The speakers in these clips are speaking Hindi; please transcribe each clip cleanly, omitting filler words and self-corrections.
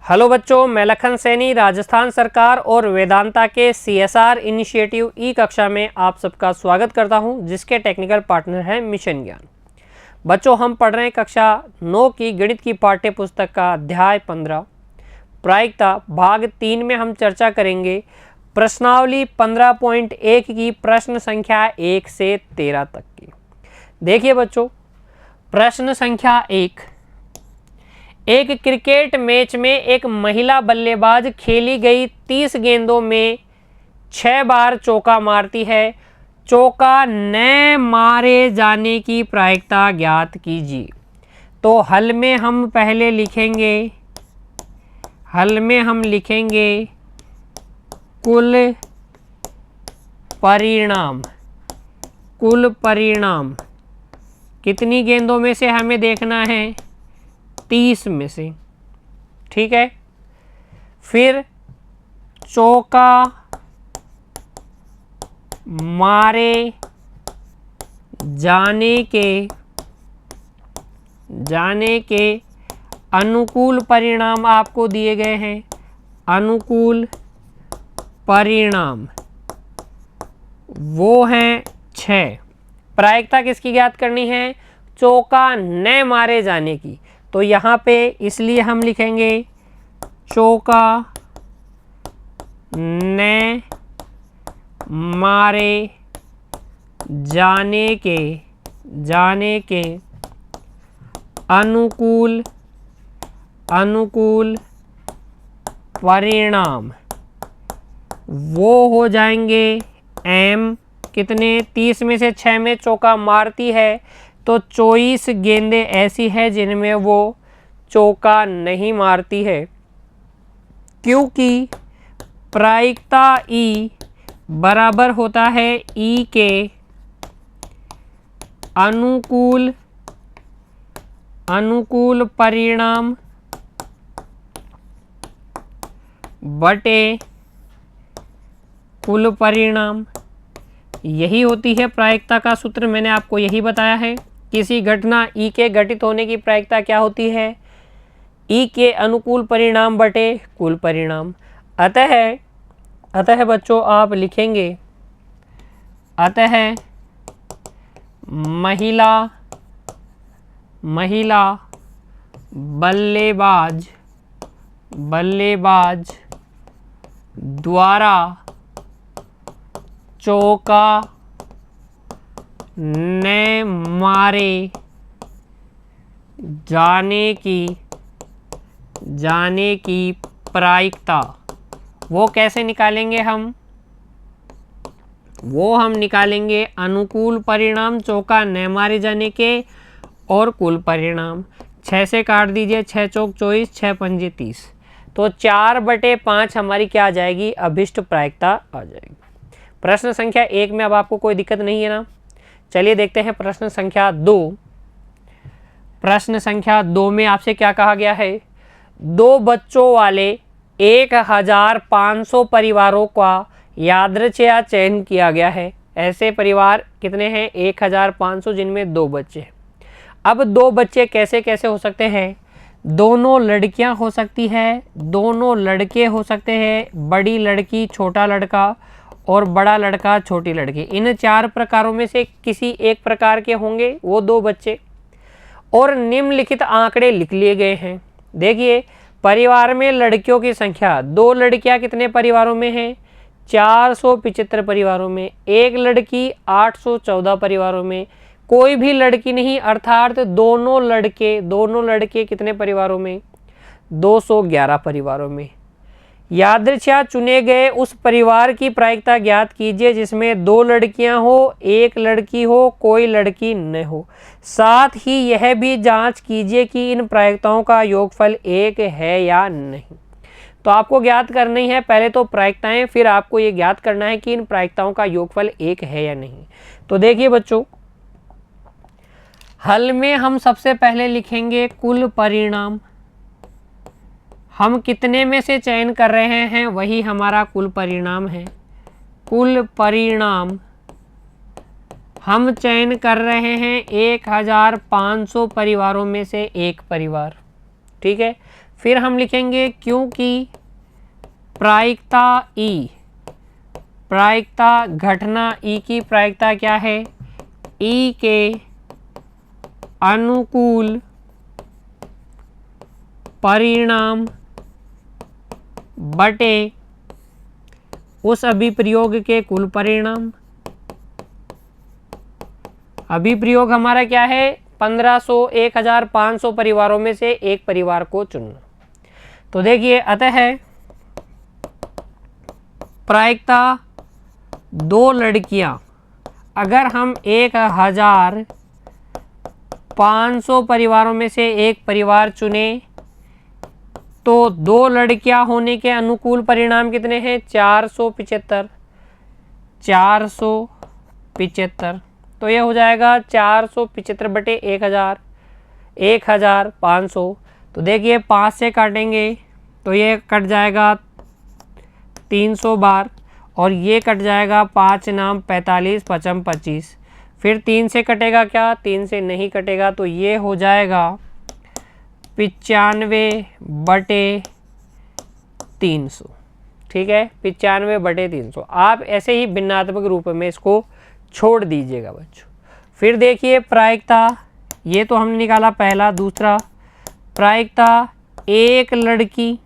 हेलो बच्चों, मैं लखन सैनी राजस्थान सरकार और वेदांता के CSR इनिशिएटिव ई कक्षा में आप सबका स्वागत करता हूं, जिसके टेक्निकल पार्टनर हैं मिशन ज्ञान। बच्चों, हम पढ़ रहे हैं कक्षा 9 की गणित की पाठ्य पुस्तक का अध्याय 15 प्रायिकता भाग 3 में हम चर्चा करेंगे प्रश्नावली 15.1 की प्रश्न संख्या 1 से 13 तक की। देखिए बच्चों, प्रश्न संख्या 1, एक क्रिकेट मैच में एक महिला बल्लेबाज खेली गई 30 गेंदों में 6 बार चौका मारती है। चौका न मारे जाने की प्रायिकता ज्ञात कीजिए। तो हल में हम पहले लिखेंगे, कुल परिणाम कितनी गेंदों में से हमें देखना है, 30 में से। ठीक है, फिर चौका मारे जाने के अनुकूल परिणाम आपको दिए गए हैं। अनुकूल परिणाम वो हैं 6। प्रायिकता किसकी ज्ञात करनी है, चौका न मारे जाने की। तो यहाँ पे इसलिए हम लिखेंगे चौका न मारे जाने के अनुकूल परिणाम वो हो जाएंगे m। कितने, 30 में से 6 में चौका मारती है तो 24 गेंदें ऐसी है जिनमें वो चौका नहीं मारती है, क्योंकि प्रायिकता E बराबर होता है E के अनुकूल परिणाम बटे कुल परिणाम। यही होती है प्रायिकता का सूत्र। मैंने आपको यही बताया है। किसी घटना E के घटित होने की प्रायिकता क्या होती है, E के अनुकूल परिणाम बटे कुल परिणाम। अतः बच्चों आप लिखेंगे, अतः महिला बल्लेबाज द्वारा चौका न मारे जाने की प्रायिकता वो कैसे निकालेंगे हम, वो हम निकालेंगे अनुकूल परिणाम चौका न मारे जाने के और कुल परिणाम। 6 से काट दीजिए, 6 चौक 24, 6 पंजे 30। तो 4/5 हमारी क्या आ जाएगी, अभिष्ट प्रायिकता आ जाएगी। प्रश्न संख्या 1 में अब आपको कोई दिक्कत नहीं है ना। चलिए देखते हैं प्रश्न संख्या 2। प्रश्न संख्या 2 में आपसे क्या कहा गया है, 2 बच्चों वाले 1500 परिवारों का यादृच्छिक चयन किया गया है। ऐसे परिवार कितने हैं, 1500, जिनमें 2 बच्चे हैं। अब 2 बच्चे कैसे कैसे हो सकते हैं, दोनों लड़कियां हो सकती है, दोनों लड़के हो सकते हैं, बड़ी लड़की छोटा लड़का और बड़ा लड़का छोटी लड़की। इन 4 प्रकारों में से किसी एक प्रकार के होंगे वो 2 बच्चे। और निम्नलिखित आंकड़े लिख लिए गए हैं। देखिए, परिवार में लड़कियों की संख्या, 2 लड़कियां कितने परिवारों में हैं, 475 परिवारों में। 1 लड़की 814 परिवारों में। कोई भी लड़की नहीं, अर्थात दोनों लड़के कितने परिवारों में, 211 परिवारों में। यादृच्छिक चुने गए उस परिवार की प्रायिकता ज्ञात कीजिए जिसमें 2 लड़कियां हो, 1 लड़की हो, कोई लड़की न हो। साथ ही यह भी जांच कीजिए कि इन प्रायिकताओं का योगफल 1 है या नहीं। तो आपको ज्ञात करनी है पहले तो प्रायिकताएं, फिर आपको ये ज्ञात करना है कि इन प्रायिकताओं का योगफल 1 है या नहीं। तो देखिए बच्चों, हल में हम सबसे पहले लिखेंगे कुल परिणाम। हम कितने में से चयन कर रहे हैं, वही हमारा कुल परिणाम है। कुल परिणाम हम चयन कर रहे हैं 1500 परिवारों में से एक परिवार। ठीक है, फिर हम लिखेंगे क्योंकि प्रायिकता ई, प्रायिकता घटना ई की प्रायिकता क्या है, ई के अनुकूल परिणाम बटे उस अभिप्रयोग के कुल परिणाम। अभिप्रयोग हमारा क्या है, 1500 1500 परिवारों में से एक परिवार को चुनना। तो देखिए, अतः प्रायिकता दो लड़कियां, अगर हम 1500 परिवारों में से एक परिवार चुने तो दो लड़कियां होने के अनुकूल परिणाम कितने हैं, 475। 475 तो ये हो जाएगा 475 बटे 1000, 1500। तो देखिए 5 से काटेंगे तो ये कट जाएगा 300 बार, और ये कट जाएगा 5 नाम 45 55 25। फिर 3 से कटेगा क्या, 3 से नहीं कटेगा, तो ये हो जाएगा 95 बटे 300। ठीक है, 95 बटे 300। आप ऐसे ही भिन्नात्मक रूप में इसको छोड़ दीजिएगा बच्चों। फिर देखिए प्रायिकता, ये तो हमने निकाला पहला। दूसरा प्रायिकता एक लड़की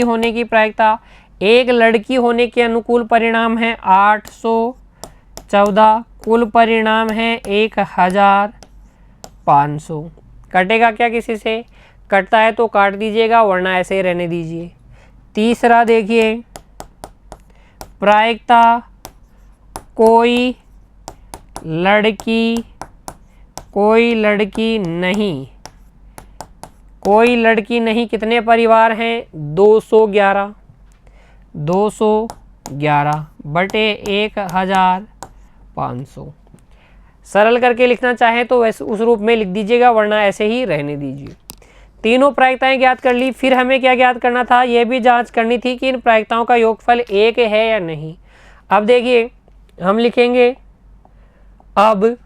होने की प्रायिकता, एक लड़की होने के अनुकूल परिणाम है 814, कुल परिणाम है 1500। कटेगा क्या किसी से, कटता है तो काट दीजिएगा, वरना ऐसे ही रहने दीजिए। तीसरा देखिए प्रायिकता कोई लड़की नहीं, कितने परिवार हैं, 211 बटे 1500। सरल करके लिखना चाहे तो वैसे उस रूप में लिख दीजिएगा, वरना ऐसे ही रहने दीजिए। तीनों प्रायिकताएं ज्ञात कर ली। फिर हमें क्या ज्ञात करना था, यह भी जांच करनी थी कि इन प्रायिकताओं का योगफल एक है या नहीं। अब देखिए हम लिखेंगे, अब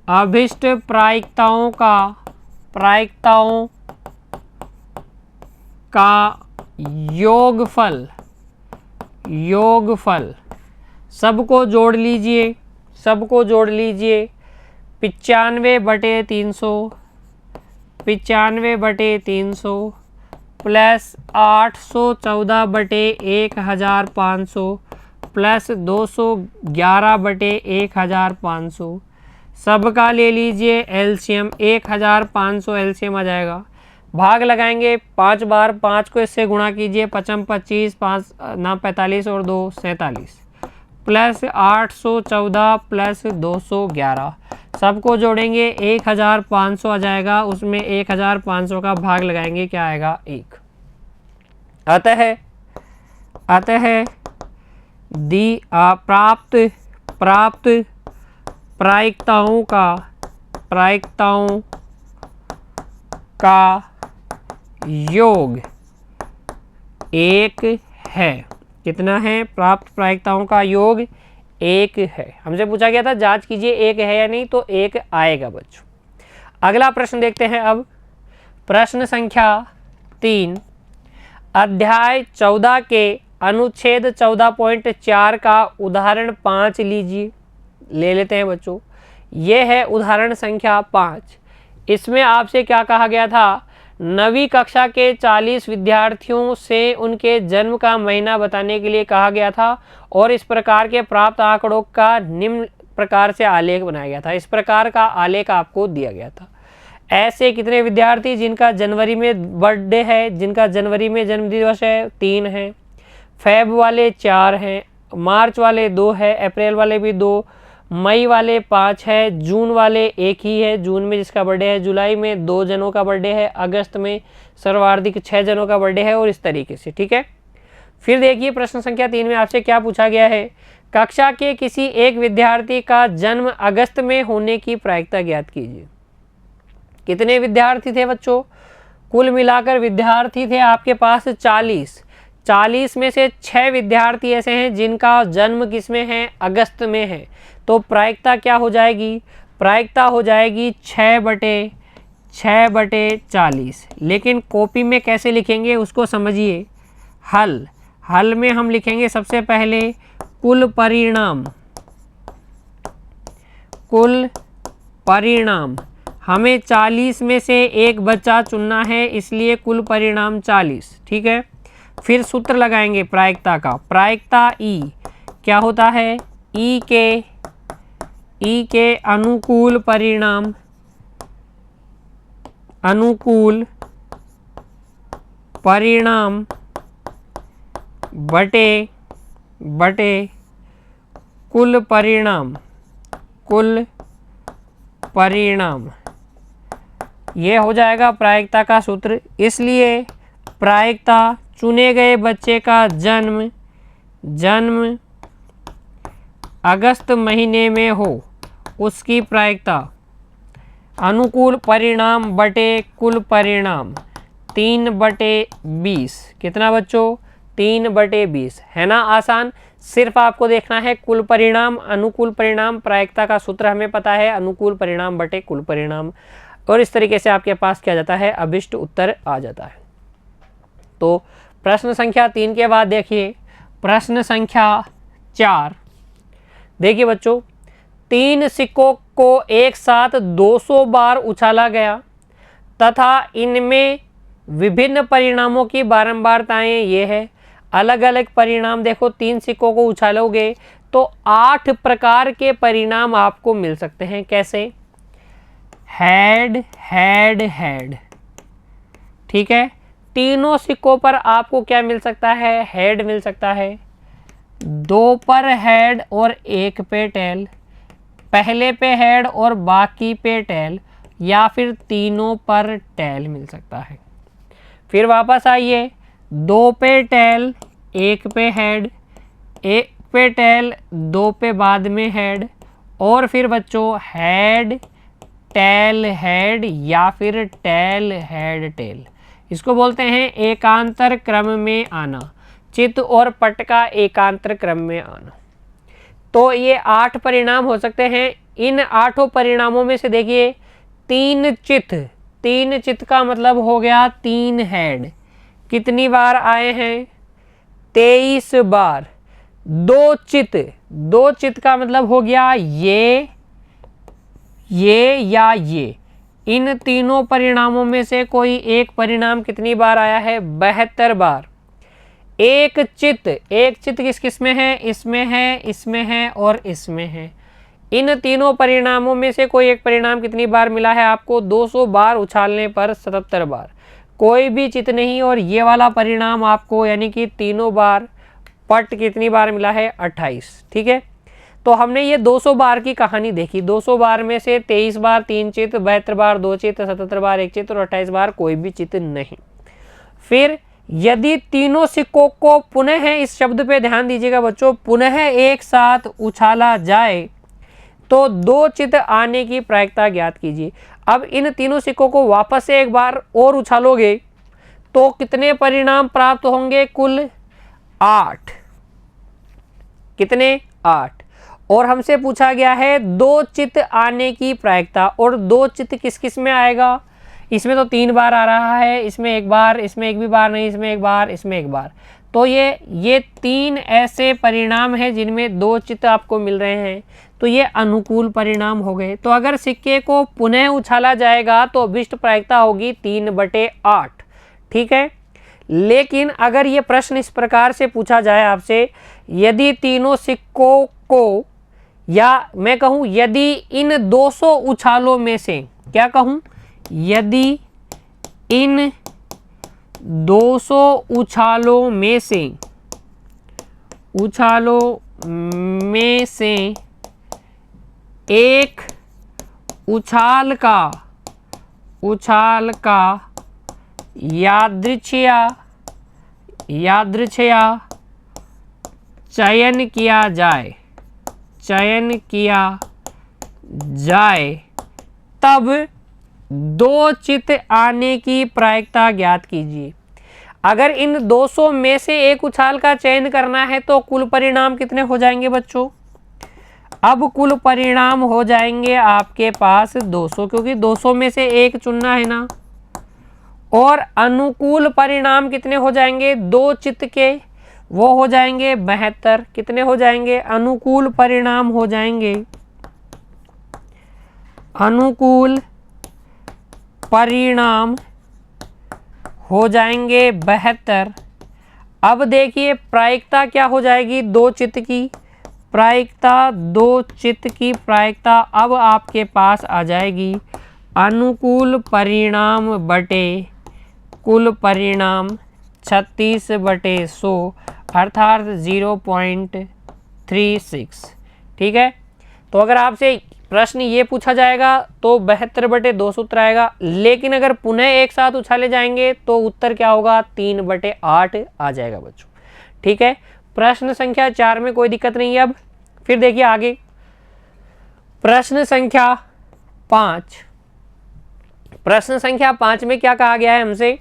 अभिष्ट प्रायिकताओं का योगफल सबको जोड़ लीजिए 95 बटे 300 प्लस 814 बटे 1500 प्लस 211 बटे 1500। सबका ले लीजिए एलसीएम, 1500 एलसीएम आ जाएगा। भाग लगाएंगे 5 बार, 5 को इससे गुणा कीजिए, 55 25, 5 ना 45 और 2 47, प्लस 814 प्लस 211। सबको जोड़ेंगे 1500 आ जाएगा, उसमें 1500 का भाग लगाएंगे, क्या आएगा 1। अतः प्राप्त प्रायिकताओं का योग 1 है। कितना है, प्राप्त प्रायिकताओं का योग 1 है। हमसे पूछा गया था जांच कीजिए 1 है या नहीं, तो 1 आएगा बच्चों। अगला प्रश्न देखते हैं। अब प्रश्न संख्या 3, अध्याय 14 के अनुच्छेद 14.4 का उदाहरण 5 लीजिए। ले लेते हैं बच्चों, ये है उदाहरण संख्या 5। इसमें आपसे क्या कहा गया था, 9वीं कक्षा के 40 विद्यार्थियों से उनके जन्म का महीना बताने के लिए कहा गया था, और इस प्रकार के प्राप्त आंकड़ों का निम्न प्रकार से आलेख बनाया गया था। इस प्रकार का आलेख आपको दिया गया था। ऐसे कितने विद्यार्थी जिनका जनवरी में बर्थडे है, जिनका जनवरी में जन्मदिवस है, 3 हैं। फेब वाले 4 हैं, मार्च वाले 2 है, अप्रैल वाले भी 2, मई वाले 5 है, जून वाले 1 ही है, जून में जिसका बर्थडे है, जुलाई में 2 जनों का बर्थडे है, अगस्त में सर्वाधिक 6 जनों का बर्थडे है, और इस तरीके से। ठीक है, फिर देखिए प्रश्न संख्या 3 में आपसे क्या पूछा गया है, कक्षा के किसी एक विद्यार्थी का जन्म अगस्त में होने की प्रायिकता ज्ञात कीजिए। कितने विद्यार्थी थे बच्चों, कुल मिलाकर विद्यार्थी थे आपके पास 40। 40 में से 6 विद्यार्थी ऐसे हैं जिनका जन्म किस में है, अगस्त में है। तो प्रायिकता क्या हो जाएगी, प्रायिकता हो जाएगी 6/40। लेकिन कॉपी में कैसे लिखेंगे उसको समझिए। हल में हम लिखेंगे सबसे पहले कुल परिणाम। हमें 40 में से एक बच्चा चुनना है, इसलिए कुल परिणाम 40। ठीक है, फिर सूत्र लगाएंगे प्रायिकता का। प्रायिकता ई क्या होता है, ई के अनुकूल परिणाम बटे कुल परिणाम, ये हो जाएगा प्रायिकता का सूत्र। इसलिए प्रायिकता चुने गए बच्चे का जन्म अगस्त महीने में हो, उसकी प्रायिकता अनुकूल परिणाम बटे कुल परिणाम 3/20। कितना बच्चों, 3/20। है ना आसान। सिर्फ आपको देखना है कुल परिणाम, अनुकूल परिणाम, प्रायिकता का सूत्र हमें पता है, अनुकूल परिणाम बटे कुल परिणाम, और इस तरीके से आपके पास क्या जाता है, अभिष्ट उत्तर आ जाता है। तो प्रश्न संख्या 3 के बाद देखिए प्रश्न संख्या 4। देखिए बच्चों, 3 सिक्कों को एक साथ 200 बार उछाला गया तथा इनमें विभिन्न परिणामों की बारंबारताएं ये है। अलग अलग परिणाम देखो, 3 सिक्कों को उछालोगे तो 8 प्रकार के परिणाम आपको मिल सकते हैं। कैसे, हेड। ठीक है, तीनों सिक्कों पर आपको क्या मिल सकता है, हेड मिल सकता है। 2 पर हेड और 1 पे टेल, पहले पे हेड और बाकी पे टेल, या फिर तीनों पर टेल मिल सकता है। फिर वापस आइए, 2 पे टेल 1 पे हेड, 1 पे टेल 2 पे बाद में हेड, और फिर बच्चों हेड टेल हेड या फिर टेल हेड टेल। इसको बोलते हैं एकांतर क्रम में आना, चित्त और पट का एकांतर क्रम में आना। तो ये 8 परिणाम हो सकते हैं। इन 8 परिणामों में से देखिए 3 चित्त का मतलब हो गया 3 हेड, कितनी बार आए हैं, 23 बार। 2 चित्त का मतलब हो गया ये या ये। इन तीनों परिणामों में से कोई एक परिणाम कितनी बार आया है, 72 बार। एक चित्त किस में है, इसमें है और इसमें है। इन तीनों परिणामों में से कोई एक परिणाम कितनी बार मिला है आपको, 200 बार उछालने पर 77 बार। कोई भी चित्त नहीं, और ये वाला परिणाम आपको यानी कि तीनों बार। पट कितनी बार मिला है, 28। ठीक है, तो हमने ये 200 बार की कहानी देखी। 200 बार में से 23 बार 3 चित्त, 72 बार 2 चित्त, 77 बार 1 चित्त और 28 बार कोई भी चित्त नहीं। फिर यदि तीनों सिक्कों को पुनः, इस शब्द पे ध्यान दीजिएगा बच्चों, पुनः एक साथ उछाला जाए तो 2 चित्त आने की प्रायिकता ज्ञात कीजिए। अब इन तीनों सिक्कों को वापस से एक बार और उछालोगे तो कितने परिणाम प्राप्त होंगे, कुल 8। कितने, 8। और हमसे पूछा गया है 2 चित्त आने की प्रायिकता, और 2 चित्त किस किस में आएगा, इसमें तो 3 बार आ रहा है, इसमें 1 बार, इसमें 1 भी बार नहीं, इसमें 1 बार, इसमें 1 बार। तो ये 3 ऐसे परिणाम हैं जिनमें 2 चित्त आपको मिल रहे हैं, तो ये अनुकूल परिणाम हो गए। तो अगर सिक्के को पुनः उछाला जाएगा तो अभिष्ट प्रायिकता होगी 3/8। ठीक है, लेकिन अगर ये प्रश्न इस प्रकार से पूछा जाए आपसे, यदि तीनों सिक्कों को, या मैं कहूँ यदि इन 200 उछालों में से, क्या कहूँ, यदि इन 200 उछालों में से एक उछाल का यादृच्छया चयन किया जाए तब 2 चित्त आने की प्रायिकता ज्ञात कीजिए। अगर इन 200 में से एक उछाल का चयन करना है तो कुल परिणाम कितने हो जाएंगे बच्चों? अब कुल परिणाम हो जाएंगे आपके पास 200, क्योंकि 200 में से एक चुनना है ना। और अनुकूल परिणाम कितने हो जाएंगे? 2 चित्त के, वो हो जाएंगे 72। कितने हो जाएंगे? अनुकूल परिणाम हो जाएंगे, अनुकूल परिणाम हो जाएंगे 72। अब देखिए प्रायिकता क्या हो जाएगी? 2 चित्त की प्रायिकता, 2 चित्त की प्रायिकता अब आपके पास आ जाएगी अनुकूल परिणाम बटे कुल परिणाम 36/100 अर्थात 0.36। ठीक है, तो अगर आपसे प्रश्न ये पूछा जाएगा तो 72/2 सूत्र आएगा, लेकिन अगर पुनः एक साथ उछाले जाएंगे तो उत्तर क्या होगा? 3/8 आ जाएगा बच्चों। ठीक है, प्रश्न संख्या 4 में कोई दिक्कत नहीं है। अब फिर देखिए आगे प्रश्न संख्या 5। प्रश्न संख्या 5 में क्या कहा गया है हमसे?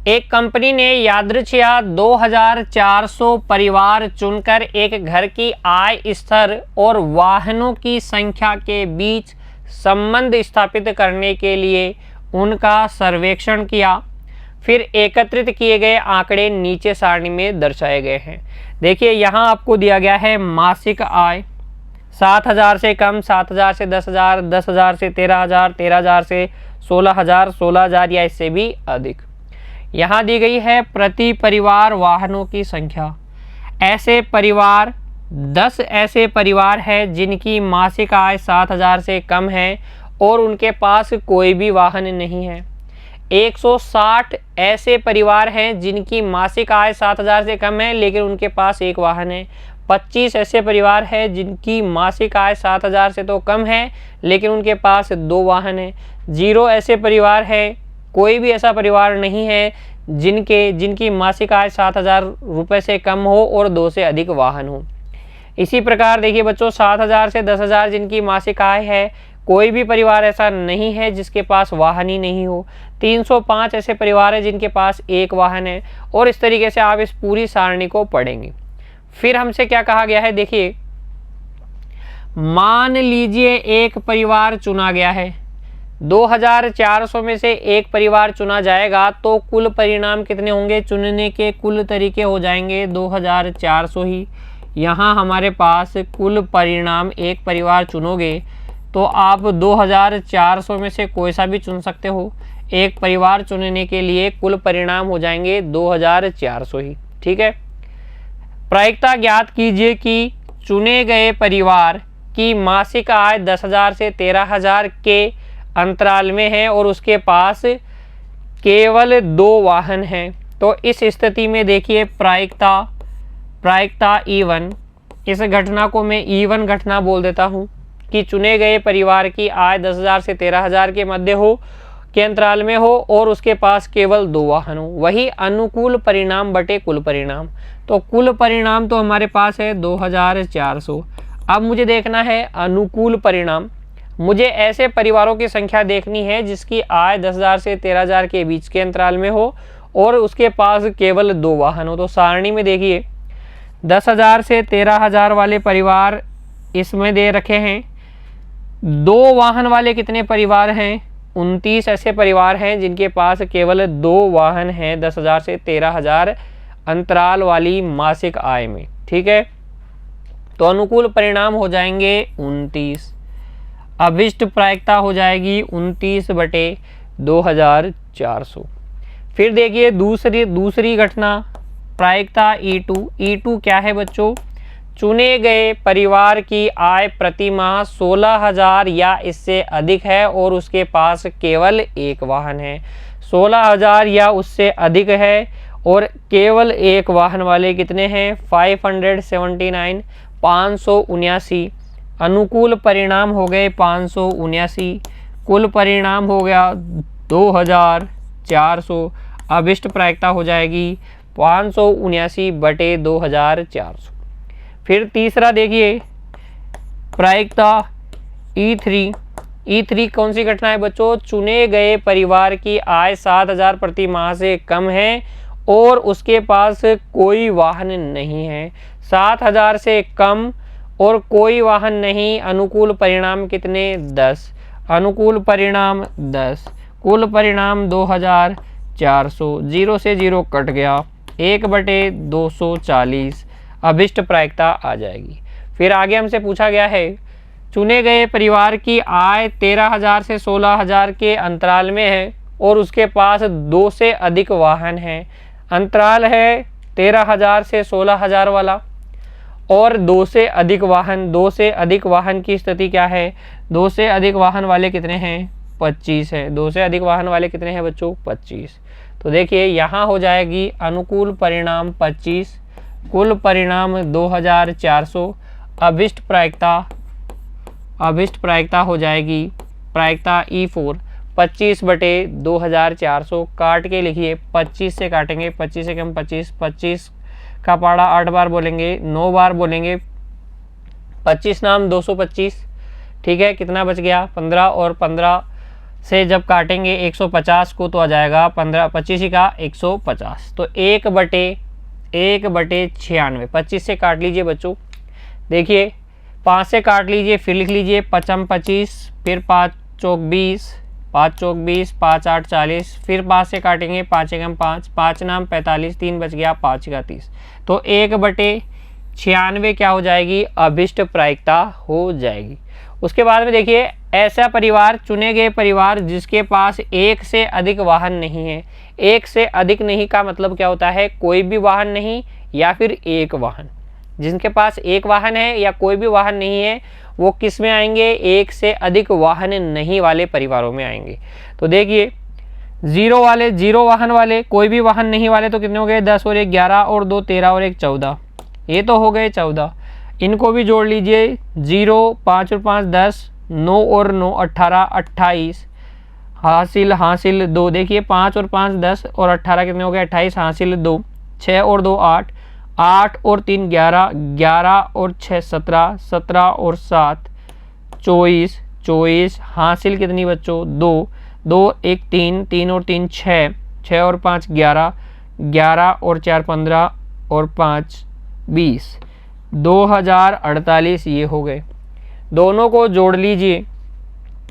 एक कंपनी ने यादृच्छिया 2400 परिवार चुनकर एक घर की आय स्तर और वाहनों की संख्या के बीच संबंध स्थापित करने के लिए उनका सर्वेक्षण किया। फिर एकत्रित किए गए आंकड़े नीचे सारणी में दर्शाए गए हैं। देखिए यहाँ आपको दिया गया है मासिक आय 7000 से कम, 7000 से 10,000, 10,000 से 13,000, 13,000 से 16,000, 16,000 या इससे भी अधिक। यहाँ दी गई है प्रति परिवार वाहनों की संख्या। ऐसे परिवार 10 ऐसे परिवार हैं जिनकी मासिक आय 7,000 से कम है और उनके पास कोई भी वाहन नहीं है। 160 ऐसे परिवार हैं जिनकी मासिक आय 7,000 से कम है लेकिन उनके पास एक वाहन है। 25 ऐसे परिवार हैं जिनकी मासिक आय 7,000 से तो कम है लेकिन उनके पास 2 वाहन हैं। 0 ऐसे परिवार हैं, कोई भी ऐसा परिवार नहीं है जिनकी मासिक आय 7,000 रुपये से कम हो और 2 से अधिक वाहन हो। इसी प्रकार देखिए बच्चों 7,000 से 10,000 जिनकी मासिक आय है, कोई भी परिवार ऐसा नहीं है जिसके पास वाहन ही नहीं हो। 305 ऐसे परिवार हैं जिनके पास एक वाहन है। और इस तरीके से आप इस पूरी सारणी को पढ़ेंगे। फिर हमसे क्या कहा गया है? देखिए मान लीजिए एक परिवार चुना गया है, 2400 में से एक परिवार चुना जाएगा तो कुल परिणाम कितने होंगे? चुनने के कुल तरीके हो जाएंगे 2400 ही। यहाँ हमारे पास कुल परिणाम, एक परिवार चुनोगे तो आप 2400 में से कोई सा भी चुन सकते हो। एक परिवार चुनने के लिए कुल परिणाम हो जाएंगे 2400 ही। ठीक है, प्रायिकता ज्ञात कीजिए कि चुने गए परिवार की मासिक आय 10,000 से 13,000 के अंतराल में है और उसके पास केवल 2 वाहन हैं। तो इस स्थिति में देखिए प्रायिकता E1, इस घटना को मैं E1 घटना बोल देता हूँ कि चुने गए परिवार की आय 10,000 से 13,000 के मध्य हो, के अंतराल में हो और उसके पास केवल 2 वाहन हो। वही अनुकूल परिणाम बटे कुल परिणाम। तो कुल परिणाम तो हमारे पास है 2400। अब मुझे देखना है अनुकूल परिणाम। मुझे ऐसे परिवारों की संख्या देखनी है जिसकी आय 10,000 से 13,000 के बीच के अंतराल में हो और उसके पास केवल 2 वाहन हो। तो सारणी में देखिए 10,000 से 13,000 वाले परिवार इसमें दे रखे हैं। 2 वाहन वाले कितने परिवार हैं? 29 ऐसे परिवार हैं जिनके पास केवल 2 वाहन हैं 10,000 से 13,000 अंतराल वाली मासिक आय में। ठीक है, तो अनुकूल परिणाम हो जाएंगे 29। अभिष्ट प्रायिकता हो जाएगी 29/2400। फिर देखिए दूसरी घटना प्रायिकता E2 क्या है बच्चों? चुने गए परिवार की आय प्रति माह 16,000 या इससे अधिक है और उसके पास केवल एक वाहन है। 16,000 या उससे अधिक है और केवल एक वाहन वाले कितने हैं? 579, 579। अनुकूल परिणाम हो गए 579, कुल परिणाम हो गया 2400। अभिष्ट प्रायिकता हो जाएगी 579/2400। फिर तीसरा देखिए प्रायिकता E3 कौन सी घटना है बच्चों? चुने गए परिवार की आय 7,000 प्रति माह से कम है और उसके पास कोई वाहन नहीं है। 7,000 से कम और कोई वाहन नहीं। अनुकूल परिणाम कितने? 10। अनुकूल परिणाम 10। कुल परिणाम 2,400। 0 से 0 कट गया, 1/240 अभिष्ट प्रायिकता आ जाएगी। फिर आगे हमसे पूछा गया है चुने गए परिवार की आय 13,000 से 16,000 के अंतराल में है और उसके पास 2 से अधिक वाहन हैं। अंतराल है 13,000 से 16,000 वाला और 2 से अधिक वाहन। 2 से अधिक वाहन की स्थिति क्या है? 2 से अधिक वाहन वाले कितने हैं? 25 है। 2 से अधिक वाहन वाले कितने हैं बच्चों? 25। तो देखिए यहाँ हो जाएगी अनुकूल परिणाम 25, कुल परिणाम 2,400, अभिष्ट प्रायिकता हो जाएगी प्रायिकता E4 25/2,400। काट के लिखिए, 25 से काटेंगे, 25 से कम 25, 25 का पाड़ा 8 बार बोलेंगे, 9 बार बोलेंगे, 25 नाम 225। ठीक है, कितना बच गया? 15 और 15 से जब काटेंगे 150 को तो आ जाएगा 15 25 का 150। तो 1/96। 25 से काट लीजिए बच्चों, देखिए 5 से काट लीजिए, फिर लिख लीजिए 5 25, फिर 5 चौक 20, 5 चौक 20, 5 8 40, फिर 5 से काटेंगे, 5 एकम 5, 5 नाम 45, 3 बच गया, 5 का 30। तो 1/96 क्या हो जाएगी? अभिष्ट प्रायिकता हो जाएगी। उसके बाद में देखिए ऐसा परिवार, चुने गए परिवार जिसके पास 1 से अधिक वाहन नहीं है। 1 से अधिक नहीं का मतलब क्या होता है? कोई भी वाहन नहीं या फिर एक वाहन। जिनके पास एक वाहन है या कोई भी वाहन नहीं है वो किस में आएंगे? 1 से अधिक वाहन नहीं वाले परिवारों में आएंगे। तो देखिए 0 वाले, 0 वाहन वाले, कोई भी वाहन नहीं वाले तो कितने हो गए? 10 और 1 11 और 2 13 और 1 14। ये तो हो गए 14। इनको भी जोड़ लीजिए, 0 5 और 5 10, 9 और 9 18 28, हासिल 2। देखिए 5 और 5 10 और 18 कितने हो गए? 28, हासिल 2, 6 और 2 8, 8 और 3 11, 11 और 6 17, 17 और 7 24, हासिल कितनी बच्चों? 2, 2 1 3, 3 और 3 6, 6 और 5 11, 11 और 4 15 और 5 20, 2,048 ये हो गए। दोनों को जोड़ लीजिए,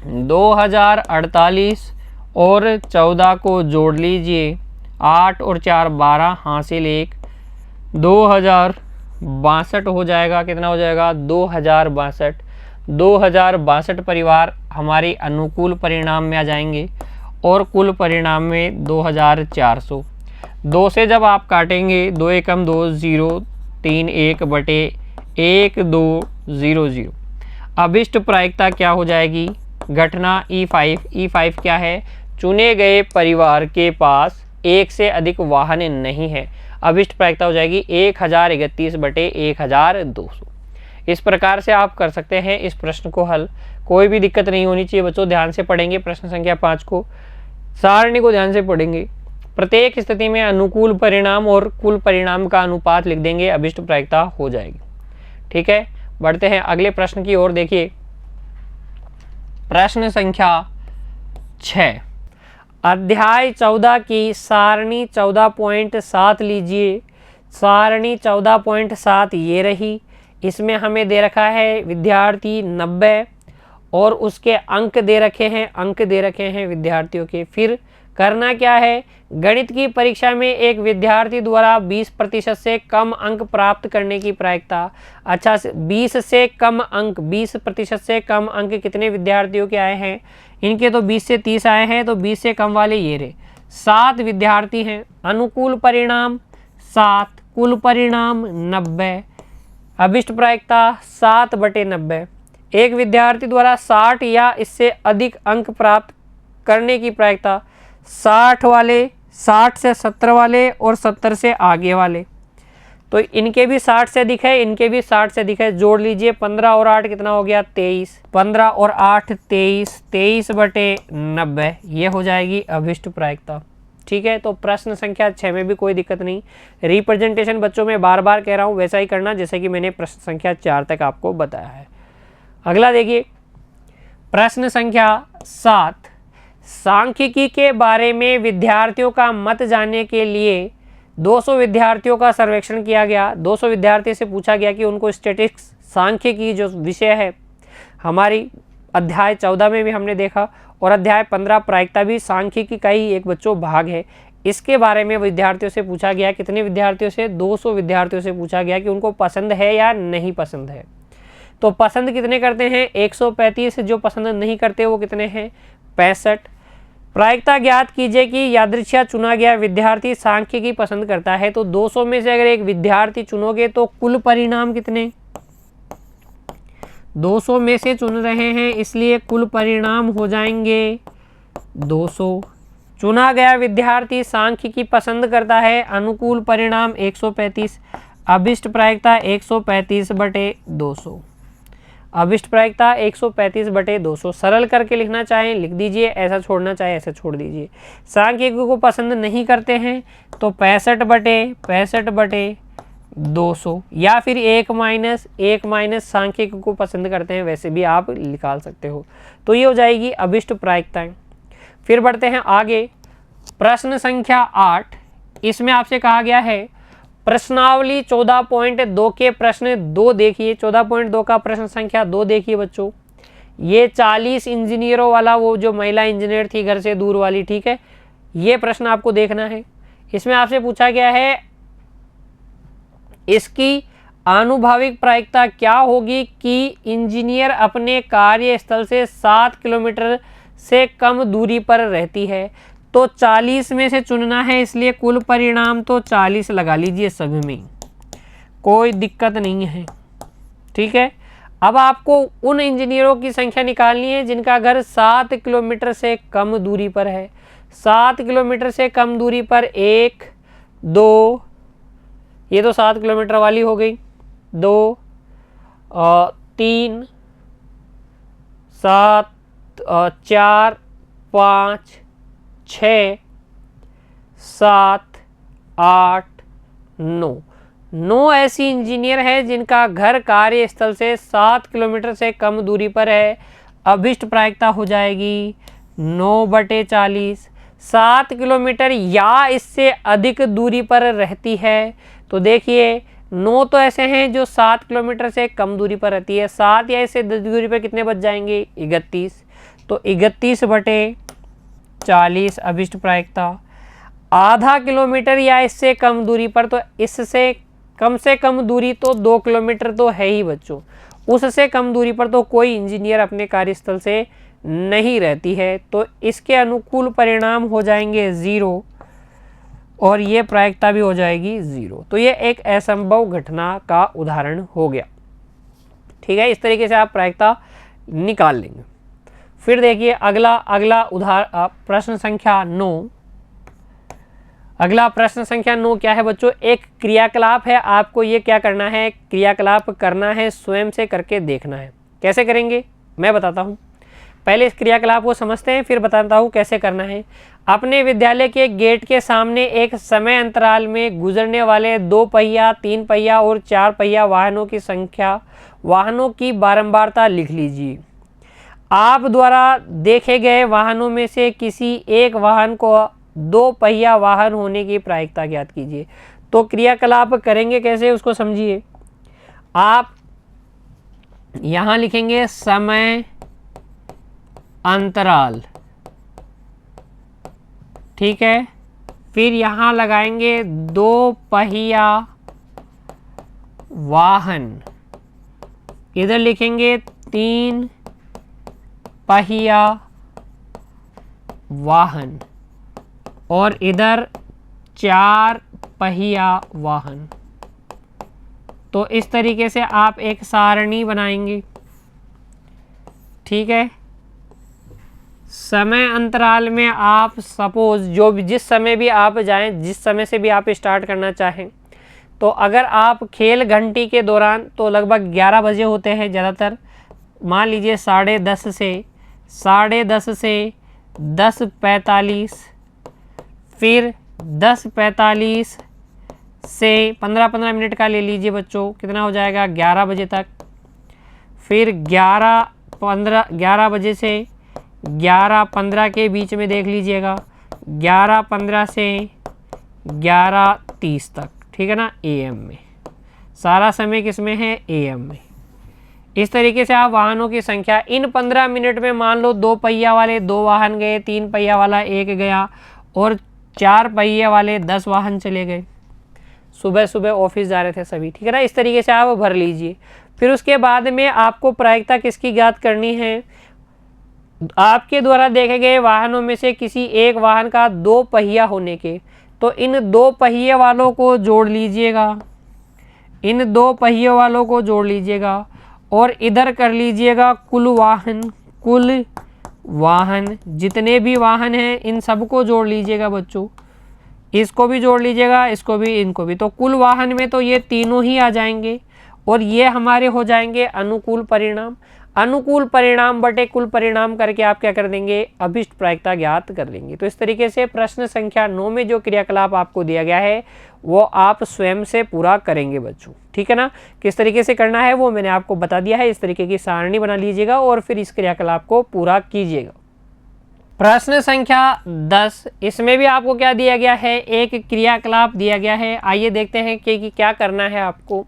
2,048 और 14 को जोड़ लीजिए, 8 और 4 12, हासिल 1, 2,062 हो जाएगा। कितना हो जाएगा? 2,062। 2,062 परिवार हमारे अनुकूल परिणाम में आ जाएंगे और कुल परिणाम में 2,400। 2 से जब आप काटेंगे, 2 एकम 2 0, 3 1/1200। अभिष्ट प्रायिकता क्या हो जाएगी? घटना E5। E5 क्या है? चुने गए परिवार के पास 1 से अधिक वाहन नहीं है। अभिष्ट प्रायिकता हो जाएगी 1031/1200। इस प्रकार से आप कर सकते हैं इस प्रश्न को हल। कोई भी दिक्कत नहीं होनी चाहिए बच्चों। ध्यान से पढ़ेंगे प्रश्न संख्या 5 को, सारणी को ध्यान से पढ़ेंगे। प्रत्येक स्थिति में अनुकूल परिणाम और कुल परिणाम का अनुपात लिख देंगे, अभिष्ट प्रायिकता हो जाएगी। ठीक है, बढ़ते हैं अगले प्रश्न की ओर। देखिए प्रश्न संख्या 6, अध्याय 14 की सारणी 14.7 लीजिए। सारणी 14.7 ये रही। इसमें हमें दे रखा है विद्यार्थी 90 और उसके अंक दे रखे हैं विद्यार्थियों के। फिर करना क्या है? गणित की परीक्षा में एक विद्यार्थी द्वारा 20% से कम अंक प्राप्त करने की प्रायिकता। अच्छा, 20 से कम अंक, 20% से कम अंक कितने विद्यार्थियों के आए हैं? इनके तो 20 से 30 आए हैं, तो 20 से कम वाले ये रहे। 7 विद्यार्थी हैं। अनुकूल परिणाम 7, कुल परिणाम 90, अभिष्ट प्रायिकता 7/90। एक विद्यार्थी द्वारा 60 या इससे अधिक अंक प्राप्त करने की प्रायिकता। 60 वाले, 60 से 70 वाले और 70 से आगे वाले, तो इनके भी 60 से अधिक है, इनके भी 60 से अधिक है। जोड़ लीजिए, 15 और 8 कितना हो गया? 23। 15 और 8 23, 23/90 ये हो जाएगी अभिष्ट प्रायिकता। ठीक है, तो प्रश्न संख्या 6 में भी कोई दिक्कत नहीं। रिप्रेजेंटेशन बच्चों में बार बार कह रहा हूँ वैसा ही करना जैसे कि मैंने प्रश्न संख्या 4 तक आपको बताया है। अगला देखिए प्रश्न संख्या 7, सांख्यिकी के बारे में विद्यार्थियों का मत जानने के लिए 200 विद्यार्थियों का सर्वेक्षण किया गया। 200 विद्यार्थी से पूछा गया कि उनको स्टैटिस्टिक्स सांख्यिकी जो विषय है हमारी अध्याय 14 में भी हमने देखा, और अध्याय 15 प्रायिकता भी सांख्यिकी का ही एक बच्चों भाग है। इसके बारे में विद्यार्थियों से पूछा गया। कितने विद्यार्थियों से? 200 विद्यार्थियों से पूछा गया कि उनको पसंद है या नहीं पसंद है। तो पसंद कितने करते हैं? 135। जो पसंद नहीं करते वो कितने हैं? 65। प्रायिकता ज्ञात कीजिए कि यादृच्छिक चुना गया विद्यार्थी सांख्यिकी पसंद करता है। तो 200 में से अगर एक विद्यार्थी चुनोगे तो कुल परिणाम कितने? 200 में से चुन रहे हैं इसलिए कुल परिणाम हो जाएंगे 200। चुना गया विद्यार्थी सांख्यिकी पसंद करता है, अनुकूल परिणाम 135। अभिष्ट प्रायिकता 135/200। अभिष्ट प्रायिकता 135/200। सरल करके लिखना चाहें लिख दीजिए, ऐसा छोड़ना चाहे ऐसा छोड़ दीजिए। सांख्यिकी को पसंद नहीं करते हैं तो 65/200, या फिर 1 - सांख्यिकी को पसंद करते हैं, वैसे भी आप निकाल सकते हो। तो ये हो जाएगी अभिष्ट प्रायिकताएं। फिर बढ़ते हैं आगे, प्रश्न संख्या 8। इसमें आपसे कहा गया है प्रश्नावली 14.2 के प्रश्न 2 देखिए। 14.2 का प्रश्न संख्या 2 देखिए बच्चों। ये 40 इंजीनियरों वाला, वो जो महिला इंजीनियर थी घर से दूर वाली, ठीक है, ये प्रश्न आपको देखना है। इसमें आपसे पूछा गया है इसकी आनुभाविक प्रायिकता क्या होगी कि इंजीनियर अपने कार्यस्थल से 7 किलोमीटर से कम दूरी पर रहती है। तो 40 में से चुनना है, इसलिए कुल परिणाम तो 40 लगा लीजिए सभी में, कोई दिक्कत नहीं है, ठीक है। अब आपको उन इंजीनियरों की संख्या निकालनी है जिनका घर 7 किलोमीटर से कम दूरी पर है। 7 किलोमीटर से कम दूरी पर 1, 2, ये तो 7 किलोमीटर वाली हो गई, 2, 3, 7, 4, 5, 6, 7, 8, 9। 9 ऐसी इंजीनियर है जिनका घर कार्यस्थल से 7 किलोमीटर से कम दूरी पर है। अभिष्ट प्रायिकता हो जाएगी 9/40। 7 किलोमीटर या इससे अधिक दूरी पर रहती है। तो देखिए 9 तो ऐसे हैं जो 7 किलोमीटर से कम दूरी पर रहती है। 7 या इससे अधिक दूरी पर कितने बच जाएंगे? 31। तो 31/40 अभिष्ट प्रायिकता। आधा किलोमीटर या इससे कम दूरी पर, तो इससे से कम दूरी तो 2 किलोमीटर तो है ही बच्चों। उससे कम दूरी पर तो कोई इंजीनियर अपने कार्यस्थल से नहीं रहती है। तो इसके अनुकूल परिणाम हो जाएंगे 0 और ये प्रायिकता भी हो जाएगी 0। तो ये एक असंभव घटना का उदाहरण हो गया, ठीक है। इस तरीके से आप प्रायिकता निकाल लेंगे। फिर देखिए अगला उदाहरण प्रश्न संख्या 9। अगला प्रश्न संख्या 9 क्या है बच्चों? एक क्रियाकलाप है। आपको ये क्या करना है? क्रियाकलाप करना है, स्वयं से करके देखना है। कैसे करेंगे मैं बताता हूँ। पहले इस क्रियाकलाप को समझते हैं, फिर बताता हूँ कैसे करना है। अपने विद्यालय के गेट के सामने एक समय अंतराल में गुजरने वाले 2 पहिया, 3 पहिया और 4 पहिया वाहनों की संख्या, वाहनों की बारंबारता लिख लीजिए। आप द्वारा देखे गए वाहनों में से किसी एक वाहन को 2 पहिया वाहन होने की प्रायिकता ज्ञात कीजिए। तो क्रियाकलाप करेंगे कैसे उसको समझिए। आप यहाँ लिखेंगे समय अंतराल, ठीक है। फिर यहाँ लगाएंगे 2 पहिया वाहन, इधर लिखेंगे 3 पहिया वाहन और इधर 4 पहिया वाहन। तो इस तरीके से आप एक सारणी बनाएंगे, ठीक है। समय अंतराल में आप सपोज जो भी जिस समय भी आप जाएं, जिस समय से भी आप स्टार्ट करना चाहें, तो अगर आप खेल घंटी के दौरान तो लगभग 11 बजे होते हैं ज़्यादातर, मान लीजिए 10:30 से 10:45, फिर 10:45 से 15-15 मिनट का ले लीजिए बच्चों, कितना हो जाएगा 11 बजे तक। फिर 11 बजे से 11:15 के बीच में देख लीजिएगा, 11:15 से 11:30 9:30 तक, ठीक है ना, AM में। सारा समय किस में है, AM में। इस तरीके से आप वाहनों की संख्या इन 15 मिनट में मान लो 2 पहिया वाले 2 वाहन गए, 3 पहिया वाला 1 गया और 4 पहिया वाले 10 वाहन चले गए। सुबह सुबह ऑफिस जा रहे थे सभी, ठीक है ना। इस तरीके से आप भर लीजिए। फिर उसके बाद में आपको प्रायिकता किसकी ज्ञात करनी है, आपके द्वारा देखे गए वाहनों में से किसी एक वाहन का 2 पहिया होने के, तो इन 2 पहिए वालों को जोड़ लीजिएगा, इन 2 पहिए वालों को जोड़ लीजिएगा और इधर कर लीजिएगा कुल वाहन जितने भी वाहन हैं इन सबको जोड़ लीजिएगा बच्चों। इसको भी जोड़ लीजिएगा, इसको भी, इनको भी। तो कुल वाहन में तो ये तीनों ही आ जाएंगे और ये हमारे हो जाएंगे अनुकूल परिणाम। अनुकूल परिणाम बटे कुल परिणाम करके आप क्या कर देंगे, अभिष्ट प्रायिकता ज्ञात कर लेंगे। तो इस तरीके से प्रश्न संख्या 9 में जो क्रियाकलाप आपको दिया गया है वो आप स्वयं से पूरा करेंगे बच्चों, ठीक है ना। किस तरीके से करना है वो मैंने आपको बता दिया है। इस तरीके की सारणी बना लीजिएगा और फिर इस क्रियाकलाप को पूरा कीजिएगा। प्रश्न संख्या 10, इसमें भी आपको क्या दिया गया है, एक क्रियाकलाप दिया गया है। आइए देखते हैं कि क्या करना है आपको।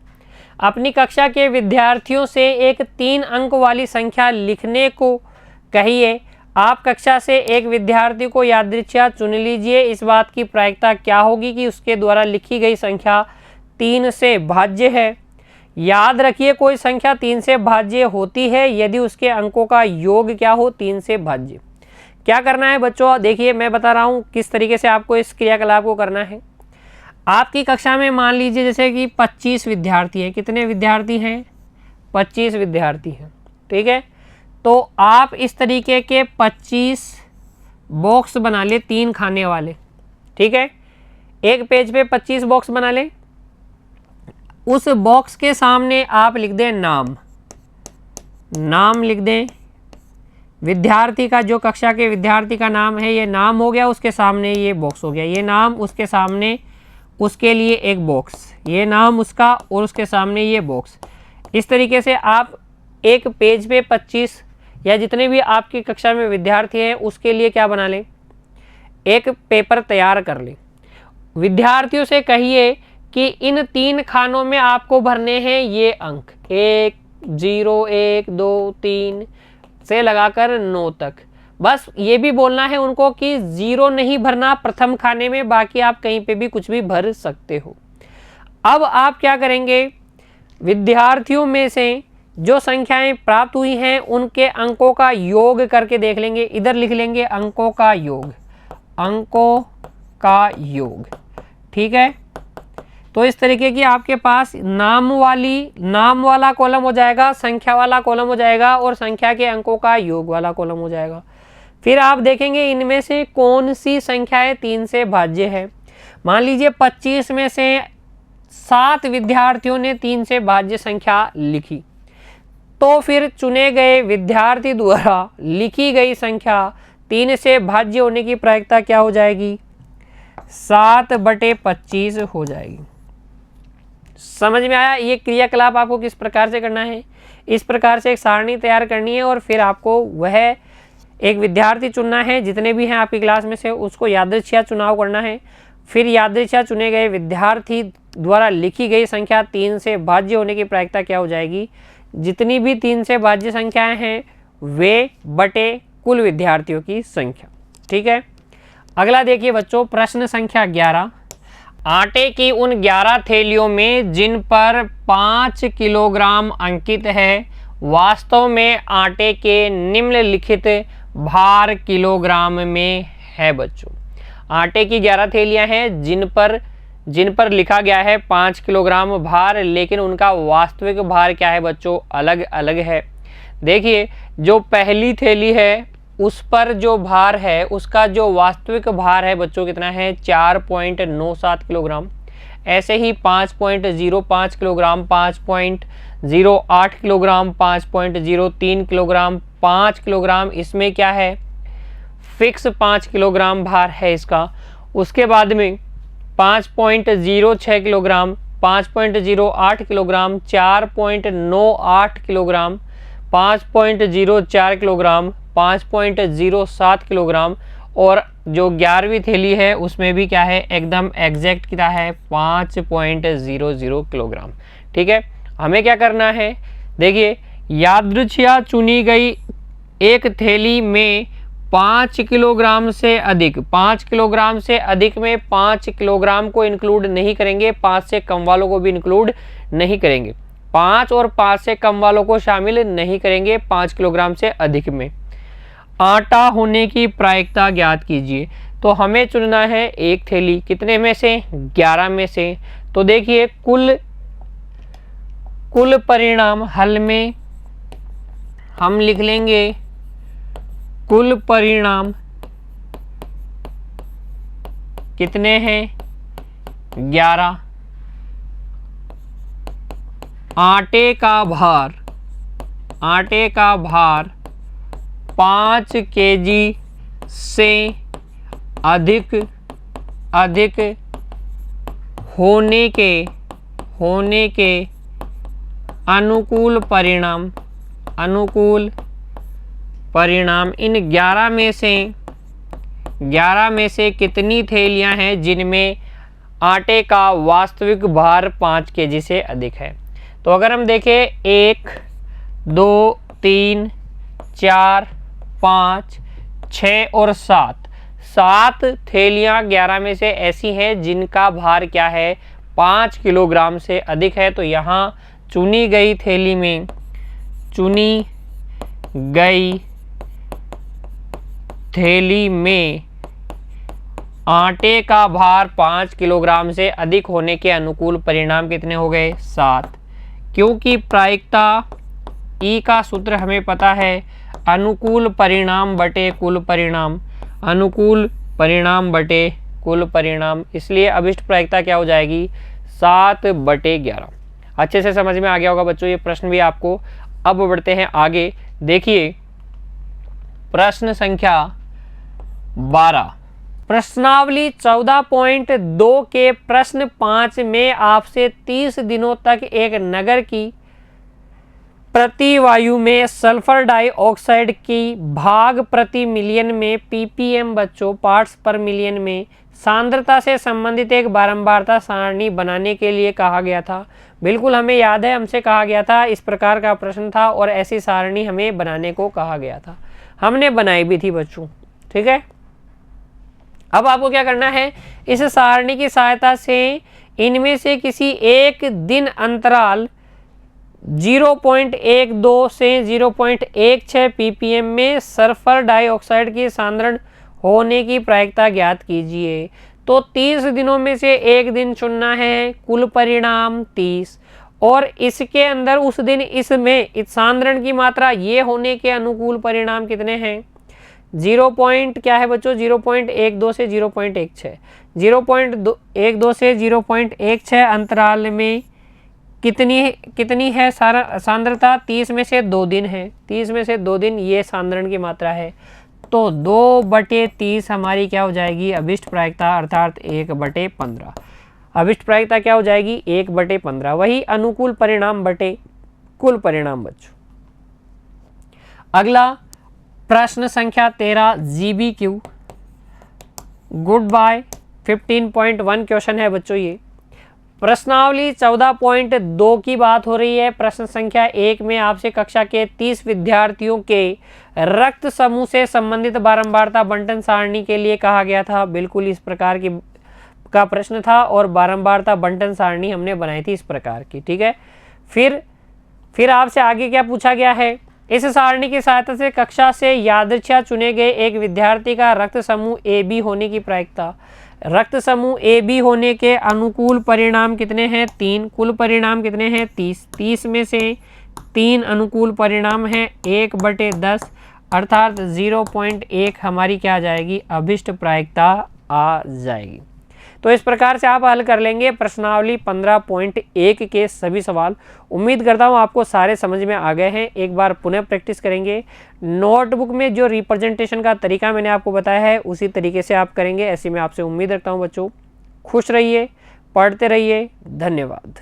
अपनी कक्षा के विद्यार्थियों से एक 3 अंक वाली संख्या लिखने को कहिए। आप कक्षा से एक विद्यार्थी को यादृच्छिक चुन लीजिए। इस बात की प्रायिकता क्या होगी कि उसके द्वारा लिखी गई संख्या 3 से भाज्य है। याद रखिए कोई संख्या 3 से भाज्य होती है यदि उसके अंकों का योग क्या हो, 3 से भाज्य। क्या करना है बच्चों, देखिए मैं बता रहा हूँ किस तरीके से आपको इस क्रियाकलाप को करना है। आपकी कक्षा में मान लीजिए जैसे कि 25 विद्यार्थी हैं। कितने विद्यार्थी हैं, 25 विद्यार्थी हैं, ठीक है। तो आप इस तरीके के 25 बॉक्स बना ले, 3 खाने वाले, ठीक है। एक पेज पे 25 बॉक्स बना ले। उस बॉक्स के सामने आप लिख दें नाम, नाम लिख दें विद्यार्थी का, जो कक्षा के विद्यार्थी का नाम है ये नाम हो गया, उसके सामने ये बॉक्स हो गया, ये नाम, उसके सामने उसके लिए एक बॉक्स, ये नाम उसका और उसके सामने ये बॉक्स। इस तरीके से आप एक पेज पे 25 या जितने भी आपकी कक्षा में विद्यार्थी हैं उसके लिए क्या बना लें, एक पेपर तैयार कर लें। विद्यार्थियों से कहिए कि इन 3 खानों में आपको भरने हैं ये अंक 1, 0, 1, 2, 3 से लगाकर 9 तक। बस ये भी बोलना है उनको कि 0 नहीं भरना प्रथम खाने में, बाकी आप कहीं पे भी कुछ भी भर सकते हो। अब आप क्या करेंगे, विद्यार्थियों में से जो संख्याएं प्राप्त हुई हैं उनके अंकों का योग करके देख लेंगे। इधर लिख लेंगे अंकों का योग, अंकों का योग, ठीक है। तो इस तरीके की आपके पास नाम वाला कॉलम हो जाएगा, संख्या वाला कॉलम हो जाएगा और संख्या के अंकों का योग वाला कॉलम हो जाएगा। फिर आप देखेंगे इनमें से कौन सी संख्याएं 3 से भाज्य है। मान लीजिए 25 में से 7 विद्यार्थियों ने 3 से भाज्य संख्या लिखी, तो फिर चुने गए विद्यार्थी द्वारा लिखी गई संख्या 3 से भाज्य होने की प्रायिकता क्या हो जाएगी, 7/25 हो जाएगी। समझ में आया। ये क्रियाकलाप आपको किस प्रकार से करना है, इस प्रकार से एक सारणी तैयार करनी है और फिर आपको वह एक विद्यार्थी चुनना है, जितने भी हैं आपकी क्लास में से उसको यादृच्छिक चुनाव करना है। फिर यादृच्छिक चुने गए विद्यार्थी द्वारा लिखी गई संख्या 3 से भाज्य होने की प्रायिकता क्या हो जाएगी, जितनी भी 3 से भाज्य संख्याएं हैं वे बटे कुल विद्यार्थियों की संख्या, ठीक है। अगला देखिए बच्चों, प्रश्न संख्या 11। आटे की उन 11 थैलियों में जिन पर 5 किलोग्राम अंकित है, वास्तव में आटे के निम्नलिखित भार किलोग्राम में है बच्चों। आटे की 11 थैलियां हैं जिन पर लिखा गया है 5 किलोग्राम भार, लेकिन उनका वास्तविक भार क्या है बच्चों, अलग अलग है। देखिए जो पहली थैली है उस पर जो भार है उसका जो वास्तविक भार है बच्चों कितना है, 4.97 किलोग्राम। ऐसे ही 5.05 किलोग्राम, 5.08 किलोग्राम, 5.03 किलोग्राम, 5 किलोग्राम, इसमें क्या है फिक्स 5 किलोग्राम भार है इसका। उसके बाद में 5.06 kilogram, 5.08 kilogram, 4.98 kilogram, 5.04 kilogram, 5.07 kilogram और जो 11वीं थैली है उसमें भी क्या है, एकदम एग्जैक्ट क्या है, 5.00 किलोग्राम। ठीक है, हमें क्या करना है, देखिए यादृच्छिया चुनी गई एक थैली में 5 किलोग्राम से अधिक, 5 किलोग्राम से अधिक में 5 किलोग्राम को इंक्लूड नहीं करेंगे, 5 से कम वालों को भी इंक्लूड नहीं करेंगे, 5 और 5 से कम वालों को शामिल नहीं करेंगे, 5 किलोग्राम से अधिक में। आटा होने की प्रायिकता ज्ञात कीजिए। तो हमें चुनना है एक थैली, कितने में से, 11 में से। तो देखिए कुल परिणाम हल में हम लिख लेंगे, कुल परिणाम कितने हैं, 11। आटे का भार 5 केजी से अधिक होने के अनुकूल परिणाम इन 11 में से कितनी थैलियां हैं जिनमें आटे का वास्तविक भार 5 केजी से अधिक है। तो अगर हम देखें 1, 2, 3, 4, 5, 6 और 7 थैलियां 11 में से ऐसी हैं जिनका भार क्या है, 5 किलोग्राम से अधिक है। तो यहाँ चुनी गई थैली में आटे का भार 5 किलोग्राम से अधिक होने के अनुकूल परिणाम कितने हो गए, 7। क्योंकि प्रायिकता ई का सूत्र हमें पता है, अनुकूल परिणाम बटे कुल परिणाम, अनुकूल परिणाम बटे कुल परिणाम, इसलिए अभिष्ट प्रायिकता क्या हो जाएगी, 7/11। अच्छे से समझ में आ गया होगा बच्चों ये प्रश्न भी आपको। अब बढ़ते हैं आगे, देखिए प्रश्न संख्या 12। प्रश्नावली 14.2 के प्रश्न 5 में आपसे 30 दिनों तक एक नगर की प्रति वायु में सल्फर डाइऑक्साइड की भाग प्रति मिलियन में ppm बच्चों पार्ट्स पर मिलियन में सांद्रता से संबंधित एक बारंबारता सारणी बनाने के लिए कहा गया था। बिल्कुल हमें याद है, हमसे कहा गया था, इस प्रकार का प्रश्न था और ऐसी सारणी हमें बनाने को कहा गया था, हमने बनाई भी थी बच्चों। ठीक है, अब आपको क्या करना है, इस सारणी की सहायता से इनमें से किसी एक दिन अंतराल 0.12 से 0.16 ppm में सल्फर डाइऑक्साइड की सांद्रण होने की प्रायिकता ज्ञात कीजिए। तो 30 दिनों में से एक दिन चुनना है, कुल परिणाम 30, और इसके अंदर उस दिन इसमें इस सांद्रण की मात्रा ये होने के अनुकूल परिणाम कितने हैं, 0. क्या है बच्चों, 0.12 से 0.16, 0.12 से 0.16 अंतराल में कितनी है सांद्रता, 30 में से 2 दिन है, 30 में से 2 दिन ये सांद्रण की मात्रा है। तो 2/30 हमारी क्या हो जाएगी, अभिष्ट प्रायिकता, अर्थात 1/15। अभिष्ट प्रायिकता क्या हो जाएगी, 1/15। वही अनुकूल परिणाम बटे कुल परिणाम बच्चों। अगला प्रश्न संख्या 13 GBQ गुड बाय 15.1 क्वेश्चन है बच्चों। ये प्रश्नावली 14.2 की बात हो रही है। प्रश्न संख्या 1 में आपसे कक्षा के 30 विद्यार्थियों के रक्त समूह से संबंधित बारंबारता बंटन सारणी के लिए कहा गया था। बिल्कुल इस प्रकार की का प्रश्न था और बारंबारता बंटन सारणी हमने बनाई थी इस प्रकार की। ठीक है, फिर आपसे आगे क्या पूछा गया है, इस सारणी की सहायता से कक्षा से यादृच्छिक चुने गए एक विद्यार्थी का रक्त समूह AB होने की प्रायिकता। रक्त समूह AB होने के अनुकूल परिणाम कितने हैं, 3। कुल परिणाम कितने हैं, 30। 30 में से 3 अनुकूल परिणाम हैं, 1/10 अर्थात 0.1 हमारी क्या आ जाएगी, अभिष्ट प्रायिकता आ जाएगी। तो इस प्रकार से आप हल कर लेंगे प्रश्नावली 15.1 के सभी सवाल। उम्मीद करता हूँ आपको सारे समझ में आ गए हैं। एक बार पुनः प्रैक्टिस करेंगे। नोटबुक में जो रिप्रेजेंटेशन का तरीका मैंने आपको बताया है उसी तरीके से आप करेंगे, ऐसी मैं आपसे उम्मीद रखता हूँ बच्चों। खुश रहिए, पढ़ते रहिए, धन्यवाद।